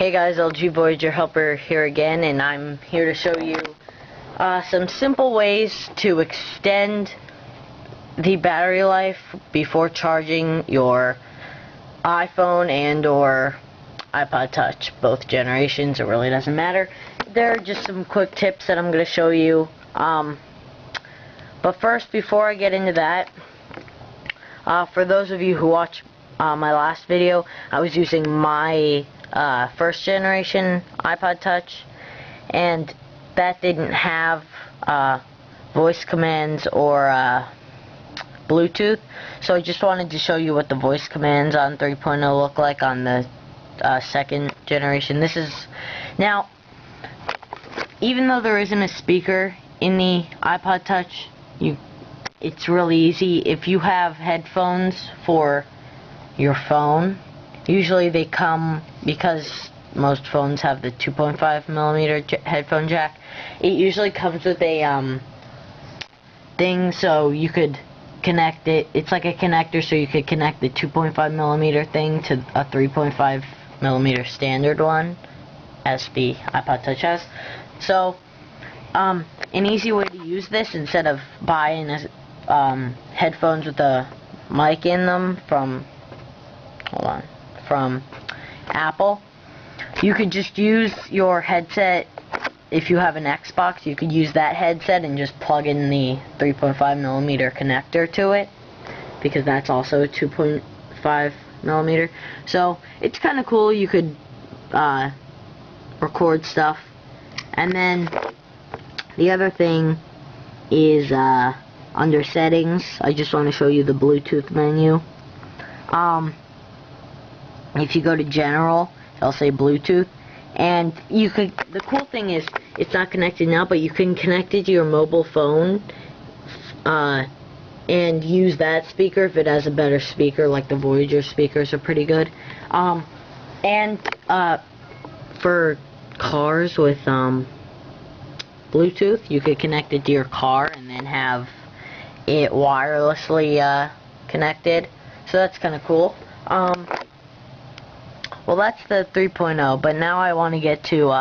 Hey guys, LG Voyager Helper here again, and I'm here to show you some simple ways to extend the battery life before charging your iPhone and or iPod Touch, both generations. It really doesn't matter. There are just some quick tips that I'm going to show you. But first, before I get into that, for those of you who watched my last video, I was using my first generation iPod Touch, and that didn't have voice commands or Bluetooth, so I just wanted to show you what the voice commands on 3.0 look like on the second generation. This is now, even though there isn't a speaker in the iPod Touch, it's really easy. If you have headphones for your phone, usually they come, because most phones have the 2.5mm headphone jack, it usually comes with a thing so you could connect it. It's like a connector, so you could connect the 2.5mm thing to a 3.5mm standard one, as the iPod Touch has. So an easy way to use this, instead of buying headphones with a mic in them from Apple, you could just use your headset. If you have an Xbox, you could use that headset and just plug in the 3.5mm connector to it, because that's also 2.5mm. So it's kind of cool. You could record stuff. And then the other thing is under settings, I just want to show you the Bluetooth menu. If you go to general, it'll say Bluetooth, and you could, the cool thing is it's not connected now, but you can connect it to your mobile phone and use that speaker if it has a better speaker. Like the Voyager speakers are pretty good. And for cars with Bluetooth, you could connect it to your car and then have it wirelessly connected, so that's kind of cool. Well, that's the 3.0, but now I want to get to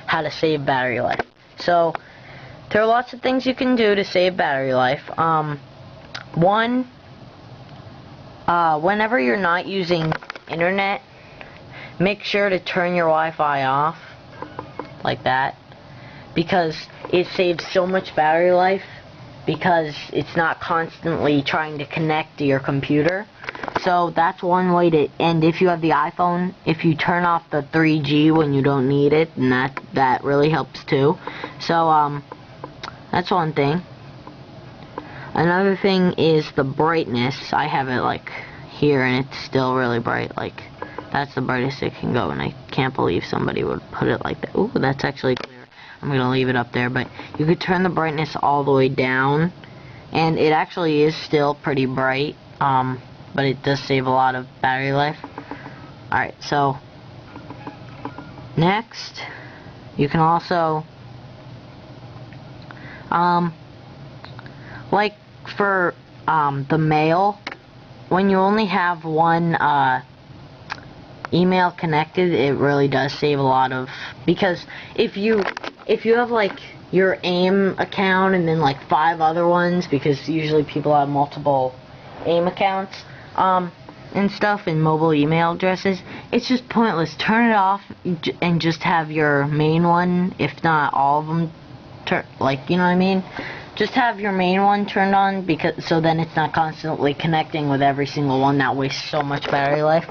how to save battery life. So there are lots of things you can do to save battery life. One, whenever you're not using internet, make sure to turn your Wi-Fi off, like that, because it saves so much battery life, because it's not constantly trying to connect to your computer. So that's one way to, and if you have the iPhone, if you turn off the 3G when you don't need it, and that really helps too. So that's one thing. Another thing is the brightness. I have it like here, and it's still really bright. Like, that's the brightest it can go, and I can't believe somebody would put it like that. Ooh, that's actually clear. I'm gonna leave it up there, but you could turn the brightness all the way down, and it actually is still pretty bright. But it does save a lot of battery life. Alright, so next, you can also like for the mail, when you only have one email connected, it really does save a lot of, because if you have like your AIM account and then like 5 other ones, because usually people have multiple AIM accounts and stuff, and mobile email addresses, it's just pointless. Turn it off and just have your main one, if not all of them, like, you know what I mean? Just have your main one turned on, because so then it's not constantly connecting with every single one. That wastes so much battery life.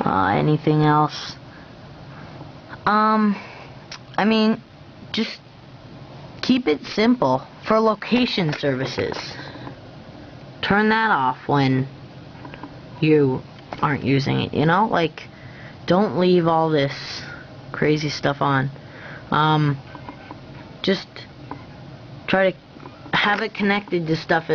Anything else? I mean, just keep it simple. For location services, turn that off when you aren't using it, you know? Like, don't leave all this crazy stuff on. Just try to have it connected to stuff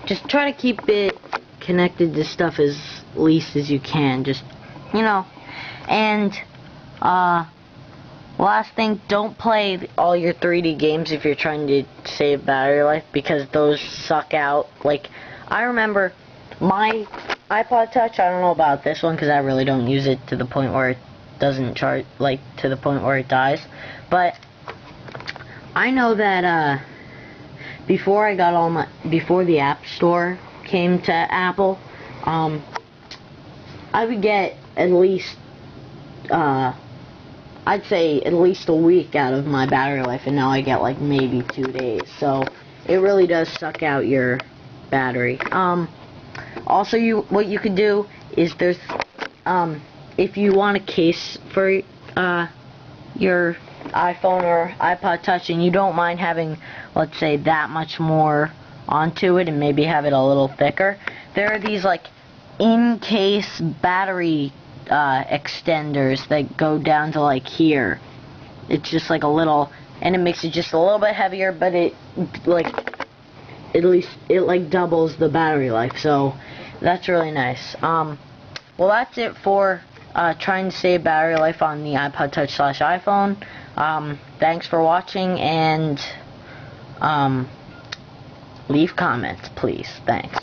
just try to keep it connected to stuff as least as you can, just, you know. And Last thing, don't play all your 3D games if you're trying to save battery life, because those suck out. Like, I remember my iPod Touch, I don't know about this one because I really don't use it to the point where it doesn't charge, like, to the point where it dies. But I know that before the App Store came to Apple, I would get at least I'd say at least a week out of my battery life, and now I get like maybe 2 days. So it really does suck out your battery. Also, what you could do is there's if you want a case for your iPhone or iPod Touch, and you don't mind having, let's say, that much more onto it, and maybe have it a little thicker, there are these like in-case battery extenders that go down to like here. It's just like a little, and it makes it just a little bit heavier, but it like at least it like doubles the battery life, so that's really nice. Well, that's it for trying to save battery life on the iPod Touch / iPhone. Thanks for watching, and leave comments, please. Thanks.